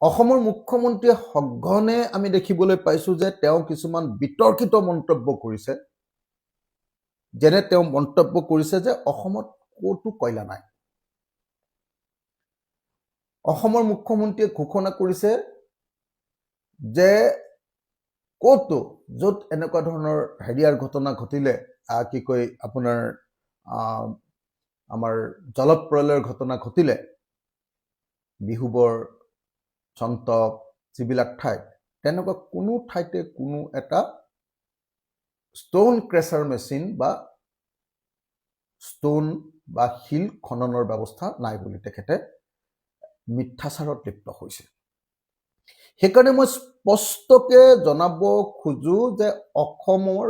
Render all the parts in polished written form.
অসমৰ মুখ্যমন্ত্ৰীয়ে সঘনে আমি দেখিবলৈ পাইছো যে তেওঁ কিছুমান বিতৰ্কিত মন্তব্য কৰিছে। যেনে তেওঁ মন্তব্য কৰিছে যে অসমত ক'তো কয়লা নাই। অসমৰ মুখ্যমন্ত্ৰীয়ে ঘোষণা কৰিছে যে ক'তো য'ত এনেকুৱা ধৰণৰ হেৰিয়াৰ ঘটনা ঘটিলে কি কয় আপোনাৰ আমাৰ জলপ্ৰলয়ৰ ঘটনা ঘটিলে বিহুবৰ চন্তক যিবিলাক ঠাইত তেনেকুৱা কোনো ঠাইতে কোনো এটা ষ্টন ক্ৰেচাৰ মেচিন বা ষ্টন বা শিল খননৰ ব্যৱস্থা নাই বুলি তেখেতে মিথ্যাচাৰত লিপ্ত হৈছে। সেইকাৰণে মই স্পষ্টকৈ জনাব খোজো যে অসমৰ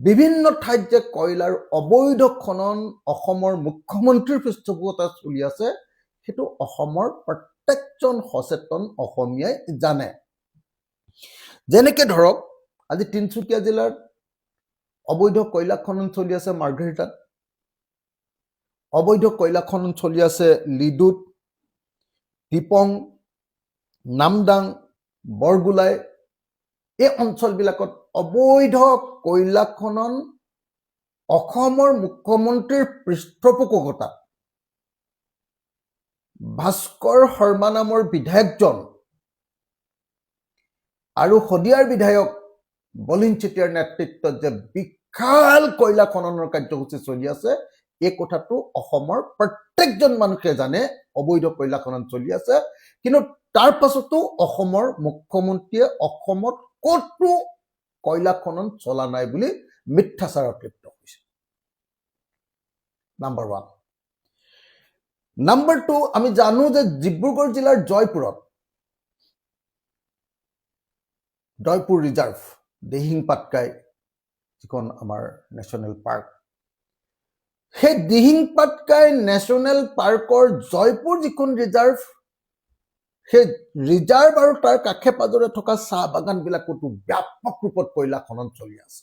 বিভিন্ন ঠাইত যে কয়লাৰ অবৈধ খনন অসমৰ মুখ্যমন্ত্ৰীৰ পৃষ্ঠপোষকতাত চলি আছে সেইটো অসমৰ প্ৰত্যেকজন সচেতন অসমীয়াই জানে। যেনেকৈ ধৰক আজি তিনিচুকীয়া জিলাৰ অবৈধ কয়লা খনন চলি আছে মাৰ্ঘেৰিটাত, অবৈধ কয়লা খনন চলি আছে লিডুত, টিপং, নামদাং, বৰগোলাই, এই অঞ্চলবিলাকত অবৈধ কয়লা খনন অসমৰ মুখ্যমন্ত্ৰীৰ পৃষ্ঠপোষকতাত ভাস্কৰ শৰ্মা নামৰ বিধায়কজন আৰু শদিয়াৰ বিধায়ক বলিন চেতিয়াৰ নেতৃত্বত যে বিশাল কয়লা খননৰ কাৰ্যসূচী চলি আছে, এই কথাটো অসমৰ প্ৰত্যেকজন মানুহে জানে অবৈধ কয়লা খনন চলি আছে। কিন্তু তাৰ পাছতো অসমৰ মুখ্যমন্ত্ৰীয়ে অসমত ক'তো কয়লা খনন চলা নাই বুলি মিথ্যাচাৰত লিপ্ত হৈছে। নাম্বাৰ 1। নাম্বাৰ 2, আমি জানো যে ডিব্ৰুগড় জিলাৰ জয়পুৰ ৰিজাৰ্ভ দিহিং পাটকাই যিখন আমাৰ নেশ্যনেল পাৰ্ক, সেই দিহিং পাটকাই নেশ্যনেল পাৰ্কৰ জয়পুৰ যিখন ৰিজাৰ্ভ, সেই ৰিজাৰ্ভ আৰু তাৰ কাষে পাজৰে থকা চাহ বাগানবিলাকতো ব্যাপক ৰূপত কয়লা খনন চলি আছে।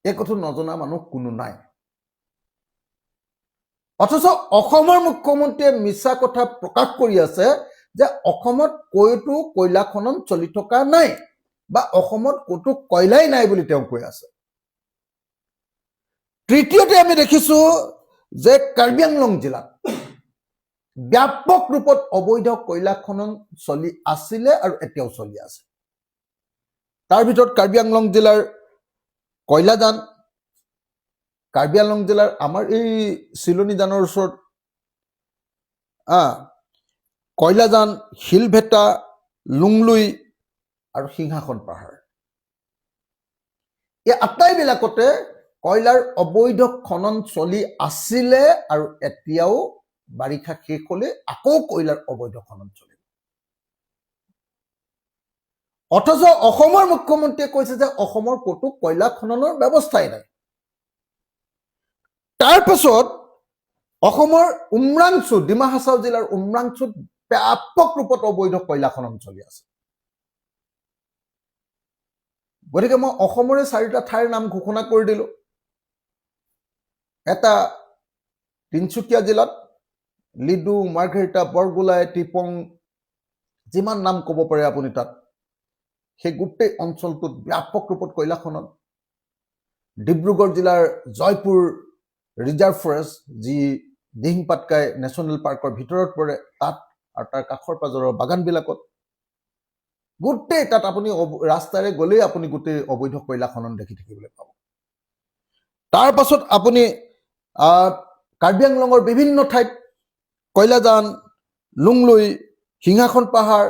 এই কথা নজনা মানুহ কোনো নাই। অথচ অসমৰ মুখ্যমন্ত্ৰীয়ে মিছা কথা প্ৰকাশ কৰি আছে যে অসমত ক'তো কয়লা খনন চলি থকা নাই বা অসমত ক'তো কয়লাই নাই বুলি তেওঁ কৈ আছে। তৃতীয়তে আমি দেখিছো যে কাৰ্বি আংলং জিলাত ব্যাপক ৰূপত অবৈধ কয়লা খনন চলি আছিলে আৰু এতিয়াও চলি আছে। তাৰ ভিতৰত কাৰ্বি আংলং জিলাৰ কয়লাজান, কাৰ্বি আংলং জিলাৰ আমাৰ এই চিলনী জানৰ ওচৰত কয়লাজান, শিলভেটা, লুংলুই আৰু সিংহাসন পাহাৰ, এই আটাইবিলাকতে কয়লাৰ অবৈধ খনন চলি আছিলে আৰু এতিয়াও বাৰিষা শেষ হলে আকৌ কয়লাৰ অবৈধ খনন চলিব। অথচ অসমৰ মুখ্যমন্ত্ৰীয়ে কৈছে যে অসমৰ ক'তো কয়লা খননৰ ব্যৱস্থাই নাই। তাৰ পাছত অসমৰ উমৰাংচু, ডিমা হাছাও জিলাৰ উমৰাংচুত ব্যাপক ৰূপত অবৈধ কয়লা খনন চলি আছে। গতিকে মই অসমৰে 4টা ঠাইৰ নাম ঘোষণা কৰি দিলো। এটা তিনিচুকীয়া জিলাত লিডু, মাৰ্ঘেৰিটা, বৰগোলাই, টিপং, যিমান নাম ক'ব পাৰে আপুনি তাত, সেই গোটেই অঞ্চলটোত ব্যাপক ৰূপত কয়লা খনন। ডিব্ৰুগড় জিলাৰ জয়পুৰ ৰিজাৰ্ভ ফৰেষ্ট, যি দিহিং পাটকাই নেশ্যনেল পাৰ্কৰ ভিতৰত পৰে, তাত আৰু তাৰ কাষৰ পাজৰৰ বাগানবিলাকত গোটেই তাত আপুনি ৰাস্তাৰে গ'লেই আপুনি গোটেই অবৈধ কয়লা খনন দেখি থাকিবলৈ পাব। তাৰ পাছত আপুনি কাৰ্বি আংলঙৰ বিভিন্ন ঠাইত কয়লাজান, লুংলুই, সিংহাসন পাহাৰ,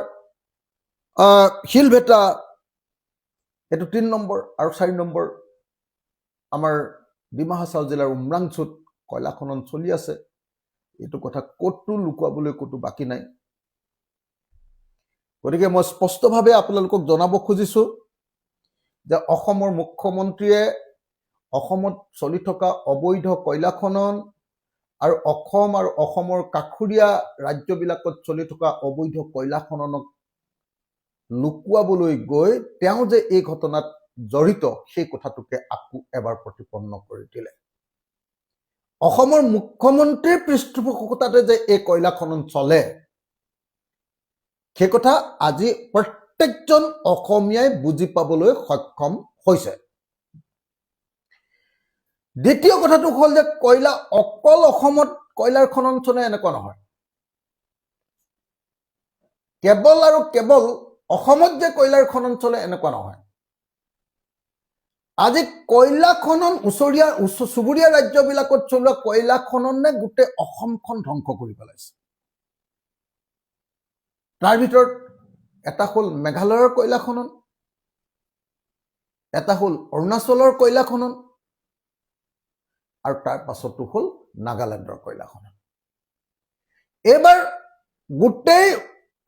শিলভেটা, এইটো 3 নম্বৰ। আৰু 4 নম্বৰ আমাৰ ডিমা হাছাও জিলাৰ উমৰাংচুত কয়লা খনন চলি আছে। এইটো কথা ক'তো লুকুৱাবলৈ ক'তো বাকী নাই। গতিকে মই স্পষ্টভাৱে আপোনালোকক জনাব খুজিছো যে অসমৰ মুখ্যমন্ত্ৰীয়ে অসমত চলি থকা অবৈধ কয়লা খনন আৰু অসম আৰু অসমৰ কাষৰীয়া ৰাজ্যবিলাকত চলি থকা অবৈধ কয়লা খননক লুকুৱাবলৈ গৈ তেওঁ যে এই ঘটনাত জড়িত সেই কথাটোকে আকৌ এবাৰ প্ৰতিপন্ন কৰি দিলে। অসমৰ মুখ্যমন্ত্ৰীৰ পৃষ্ঠপোষকতাতে যে এই কয়লা খনন চলে সেই কথা আজি প্ৰত্যেকজন অসমীয়াই বুজি পাবলৈ সক্ষম হৈছে। দ্বিতীয় কথাটো হ'ল যে কয়লা অকল অসমত কয়লাৰ খনন চলে এনেকুৱা নহয়। কেৱল আৰু কেৱল অসমত যে কয়লাৰ খনন চলে এনেকুৱা নহয়। আজি কয়লা খনন চুবুৰীয়া ৰাজ্যবিলাকত চলোৱা কয়লা খননে গোটেই অসমখন ধ্বংস কৰি পেলাইছে। তাৰ ভিতৰত এটা হ'ল মেঘালয়ৰ কয়লা খনন, এটা হ'ল অৰুণাচলৰ কয়লা খনন, আৰু তাৰ পাছতো হ'ল নাগালেণ্ডৰ কয়লা খনন। এইবাৰ গোটেই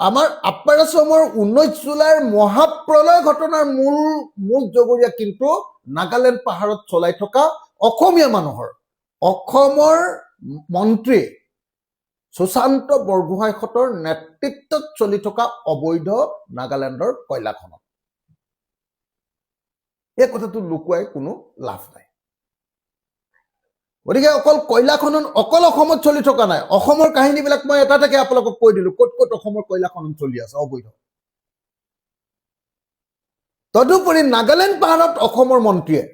আমাৰ আপাৰ আছামৰ 19 জুলাইৰ মহাপ্ৰলয় ঘটনাৰ মূল জগৰীয়া কিন্তু নাগালেণ্ড পাহাৰত চলাই থকা অসমীয়া মানুহৰ অসমৰ মন্ত্ৰী সুশান্ত বৰগোহাঁইহঁতৰ নেতৃত্বত চলি থকা অবৈধ নাগালেণ্ডৰ কয়লা খনন। এই কথাটো লুকুৱাই কোনো লাভ নাই। গতিকে অকল কয়লা খনন অকল অসমত চলি থকা নাই। অসমৰ কাহিনীবিলাক মই এটা এটাকে আপোনালোকক কৈ দিলো ক'ত ক'ত অসমৰ কয়লা খনন চলি আছে অবৈধ। তদুপৰি নাগালেণ্ড পাহাৰত অসমৰ মন্ত্ৰীয়ে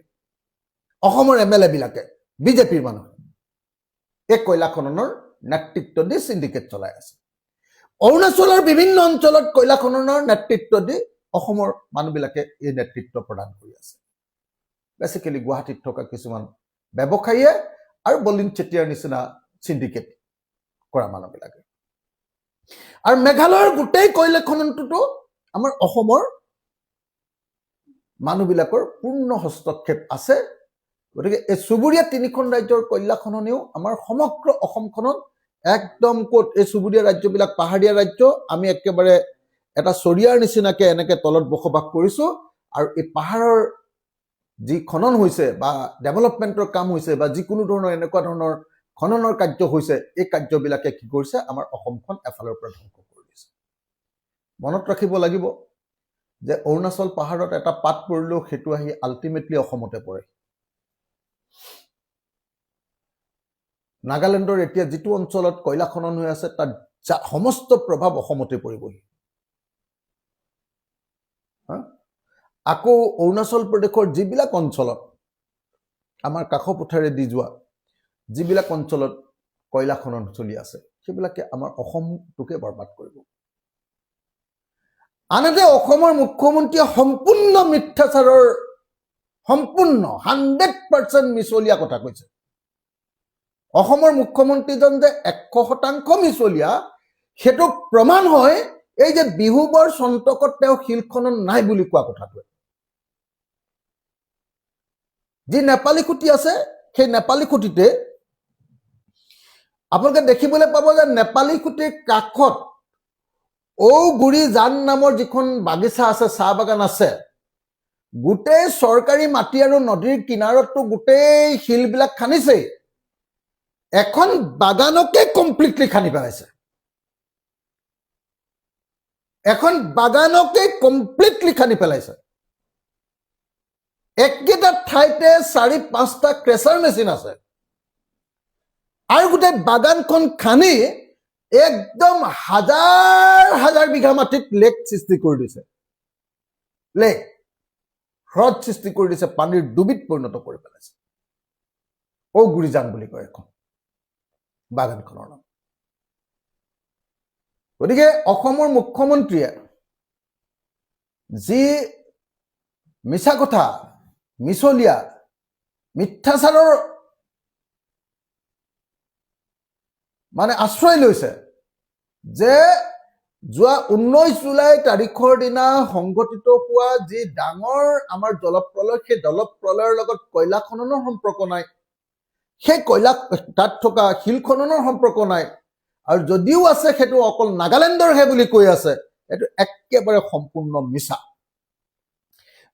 অসমৰ MLA বিলাকে বিজেপিৰ মানুহ এই কয়লা খননৰ নেতৃত্ব দি সিন্ডিকেট চলাই আছে। অৰুণাচলৰ বিভিন্ন অঞ্চলত কয়লা খননৰ নেতৃত্ব দি অসমৰ মানুহবিলাকে এই নেতৃত্ব প্ৰদান কৰি আছে। বেসিক্যালি গুৱাহাটীত থকা কিছুমান ব্যৱসায়ীয়ে আৰু বলিন চেতিয়াৰ নিচিনা সিন্ডিকেট কৰা মানুহবিলাকে। আৰু মেঘালয়ৰ গোটেই কয়লা খননটোতো আমাৰ অসমৰ মানুহবিলাকৰ পূৰ্ণ হস্তক্ষেপ আছে। গতিকে এই চুবুৰীয়া তিনিখন ৰাজ্যৰ কয়লা খননেও আমাৰ সমগ্ৰ অসমখনত একদম ক'ত এই চুবুৰীয়া ৰাজ্যবিলাক পাহাৰীয়া ৰাজ্য, আমি একেবাৰে এটা চৰিয়াৰ নিচিনাকে এনেকে তলত বসবাস কৰিছো। আৰু এই পাহাৰৰ যি খনন হৈছে বা ডেভেলপমেণ্টৰ কাম হৈছে বা যিকোনো ধৰণৰ এনেকুৱা ধৰণৰ খননৰ কাৰ্য হৈছে, এই কাৰ্যবিলাকে কি কৰিছে আমাৰ অসমখন এফালৰ পৰা ধ্বংস কৰি দিছে। মনত ৰাখিব লাগিব যে অৰুণাচল পাহাৰত এটা পাত পৰিলেও সেইটো আহি আল্টিমেটলি অসমতে পৰে। নাগালেণ্ডৰ এতিয়া যিটো অঞ্চলত কয়লা খনন হৈ আছে তাৰ সমস্ত প্ৰভাৱ অসমতে পৰিবহি। আকৌ অৰুণাচল প্ৰদেশৰ যিবিলাক অঞ্চলত আমাৰ কাষ পথাৰে দি যোৱা যিবিলাক অঞ্চলত কয়লা খনন চলি আছে সেইবিলাকে আমাৰ অসমটোকে বৰবাদ কৰিব। আনহাতে অসমৰ মুখ্যমন্ত্ৰীয়ে সম্পূৰ্ণ মিথ্যাচাৰৰ 100% মিছলীয়া কথা কৈছে। অসমৰ মুখ্যমন্ত্ৰীজন যে 100% মিছলীয়া সেইটো প্ৰমাণ হয় এই যে বিহুবৰ সন্তকত তেওঁ শিল খনন নাই বুলি কোৱা কথাটোৱে। যি নেপালী খুঁটি আছে সেই নেপালী খুঁটিতে আপোনালোকে দেখিবলৈ পাব যে নেপালী খুঁটিৰ কাষত ঔগুৰি জান নামৰ যিখন বাগিচা আছে, চাহ বাগান আছে, গোটেই চৰকাৰী মাটি আৰু নদীৰ কিনাৰতো গোটেই শিলবিলাক খান্দিছে। এখন বাগানকে কমপ্লিটলি খান্দি পেলাইছে। এখন বাগানকে কমপ্লিটলি খান্দি পেলাইছে। একেটা ঠাইতে 4-5টা ক্ৰেচাৰ মেচিন আছে আৰু গোটেই বাগানখন খান্দি একদম হাজাৰ বিঘা মাটিত লেক সৃষ্টি কৰি দিছে। লেক হ্ৰদ সৃষ্টি কৰি দিছে, পানীৰ ডুবিত পৰিণত কৰি পেলাইছে। ঔগুৰি জান বুলি কয় এখন বাগানখনৰ নাম। গতিকে অসমৰ মুখ্যমন্ত্ৰীয়ে যি মিছা কথা, মিছলীয়া, মিথ্যাচাৰৰ মানে আশ্ৰয় লৈছে যে যোৱা 19 জুলাই তাৰিখৰ দিনা সংঘটিত হোৱা যি ডাঙৰ আমাৰ জলপ্ৰলয়, সেই জলপ্ৰলয়ৰ লগত কয়লা খননৰ সম্পৰ্ক নাই, সেই কয়লা তাত থকা শিল খননৰ সম্পৰ্ক নাই, আৰু যদিও আছে সেইটো অকল নাগালেণ্ডৰহে বুলি কৈ আছে। এইটো একেবাৰে সম্পূৰ্ণ মিছা।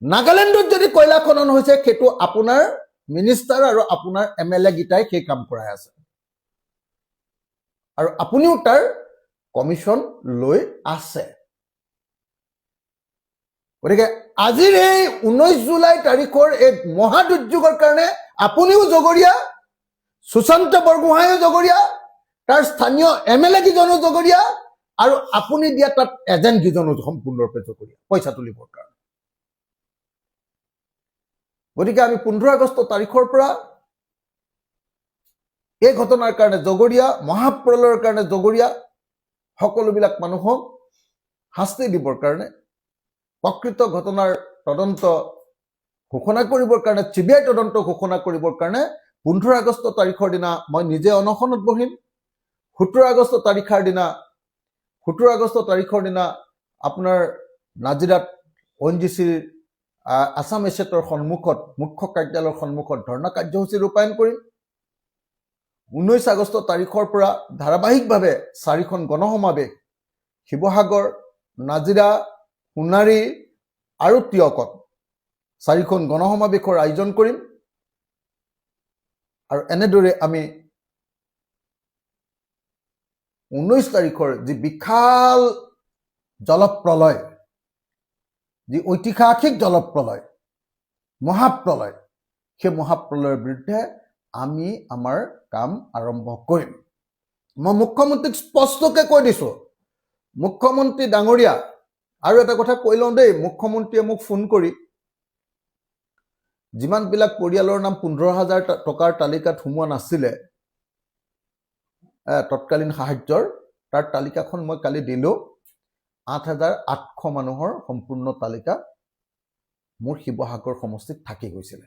নাগালেণ্ডত যদি কয়লা খনন হৈছে সেইটো আপোনাৰ মিনিষ্টাৰ আৰু আপোনাৰ MLA গিটাই সেই কাম কৰাই আছে, আৰু আপুনিও তাৰ কমিশন লৈ আছে। গতিকে আজিৰ এই 19 জুলাই তাৰিখৰ এই মহা দুৰ্যোগৰ কাৰণে আপুনিও জগৰীয়া, সুশান্ত বৰগোহাঁইও জগৰীয়া, তাৰ স্থানীয় MLA কেইজনো জগৰীয়া, আৰু আপুনি দিয়া তাত এজেণ্ট কেইজনো সম্পূৰ্ণৰূপে জগৰীয়া পইচা তুলিবৰ কাৰণে। গতিকে আমি 15 আগষ্ট তাৰিখৰ পৰা এই ঘটনাৰ কাৰণে জগৰীয়া, মহাপ্ৰলয়ৰ কাৰণে জগৰীয়া সকলোবিলাক মানুহক শাস্তি দিবৰ কাৰণে, প্ৰকৃত ঘটনাৰ তদন্ত ঘোষণা কৰিবৰ কাৰণে, CBI তদন্ত ঘোষণা কৰিবৰ কাৰণে 15 আগষ্ট তাৰিখৰ দিনা মই নিজে অনশনত বহিম। 17 আগষ্ট তাৰিখৰ দিনা আপোনাৰ নাজিৰাত ONGCৰ আছাম এছেটৰ সন্মুখত, মুখ্য কাৰ্যালয়ৰ সন্মুখত ধৰ্ণা কাৰ্যসূচী ৰূপায়ণ কৰিম। 19 আগষ্ট তাৰিখৰ পৰা ধাৰাবাহিকভাৱে 4খন গণসমাৱেশ শিৱসাগৰ, নাজিৰা, সোণাৰী আৰু টিয়কত 4খন গণসমাৱেশৰ আয়োজন কৰিম। আৰু এনেদৰে আমি 19 তাৰিখৰ যি বিশাল জলপ্ৰলয়, যি ঐতিহাসিক জলপ্ৰলয়, মহাপ্ৰলয়, সেই মহাপ্ৰলয়ৰ বিৰুদ্ধে আমি আমাৰ কাম আৰম্ভ কৰিম। মই মুখ্যমন্ত্ৰীক স্পষ্টকৈ কৈ দিছোঁ, মুখ্যমন্ত্ৰী ডাঙৰীয়া, আৰু এটা কথা কৈ লওঁ দেই, মুখ্যমন্ত্ৰীয়ে মোক ফোন কৰি যিমানবিলাক পৰিয়ালৰ নাম 15,000 টকাৰ তালিকাত সোমোৱা নাছিলে তৎকালীন সাহায্যৰ, তাৰ তালিকাখন মই কালি দিলোঁ। 8,800 মানুহৰ সম্পূৰ্ণ তালিকা মোৰ শিৱসাগৰ সমষ্টিত থাকি গৈছিলে।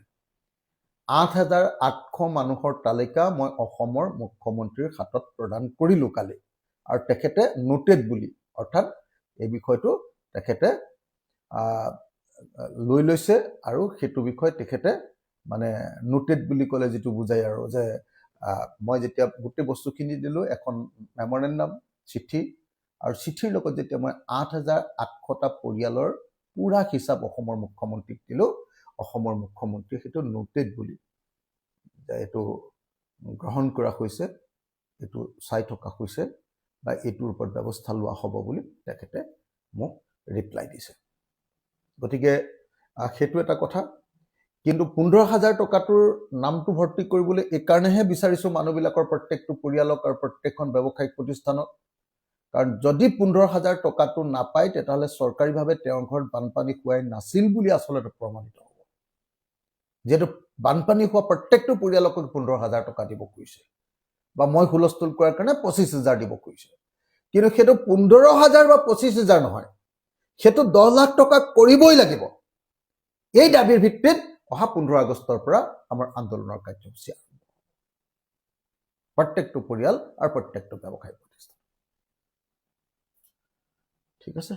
8,800 মানুহৰ তালিকা মই অসমৰ মুখ্যমন্ত্ৰীৰ হাতত প্ৰদান কৰিলোঁ কালি, আৰু তেখেতে নোটেড বুলি, অৰ্থাৎ এই বিষয়টো তেখেতে লৈ লৈছে, আৰু সেইটো বিষয় তেখেতে মানে নোটেড বুলি ক'লে যিটো বুজায় আৰু, যে মই যেতিয়া গোটেই বস্তুখিনি দিলোঁ, এখন মেমৰেণ্ডাম, চিঠি, আৰু চিঠিৰ লগত যেতিয়া মই 8,800টা পৰিয়ালৰ পুৰা হিচাপ অসমৰ মুখ্যমন্ত্ৰীক দিলোঁ, অসমৰ মুখ্যমন্ত্ৰীয়ে সেইটো নোটেড বুলি এইটো গ্ৰহণ কৰা হৈছে, এইটো চাই থকা হৈছে, বা এইটোৰ ওপৰত ব্যৱস্থা লোৱা হ'ব বুলি তেখেতে মোক ৰিপ্লাই দিছে। গতিকে সেইটো এটা কথা। কিন্তু 15,000 টকাটোৰ নামটো ভৰ্তি কৰিবলৈ এইকাৰণেহে বিচাৰিছোঁ মানুহবিলাকৰ, প্ৰত্যেকটো পৰিয়ালক আৰু প্ৰত্যেকখন ব্যৱসায়িক প্ৰতিষ্ঠানক। কাৰণ যদি 15,000 টকাটো নাপায়, তেতিয়াহ'লে চৰকাৰীভাৱে তেওঁৰ ঘৰত বানপানী হোৱাই নাছিল বুলি আচলতে প্ৰমাণিত হ'ব। যিহেতু বানপানী হোৱা প্ৰত্যেকটো পৰিয়ালক 15,000 টকা দিব খুজিছে, বা মই হুলস্থুল কৰাৰ কাৰণে 25,000 দিব খুজিছে। কিন্তু সেইটো 15,000 বা 25,000 নহয়, সেইটো 10 লাখ টকা কৰিবই লাগিব। এই দাবীৰ ভিত্তিত অহা 15 আগষ্টৰ পৰা আমাৰ আন্দোলনৰ কাৰ্যসূচী আৰম্ভ হ'ব, প্ৰত্যেকটো পৰিয়াল আৰু প্ৰত্যেকটো ব্যৱসায়িক প্ৰতিষ্ঠান। ঠিক আছে।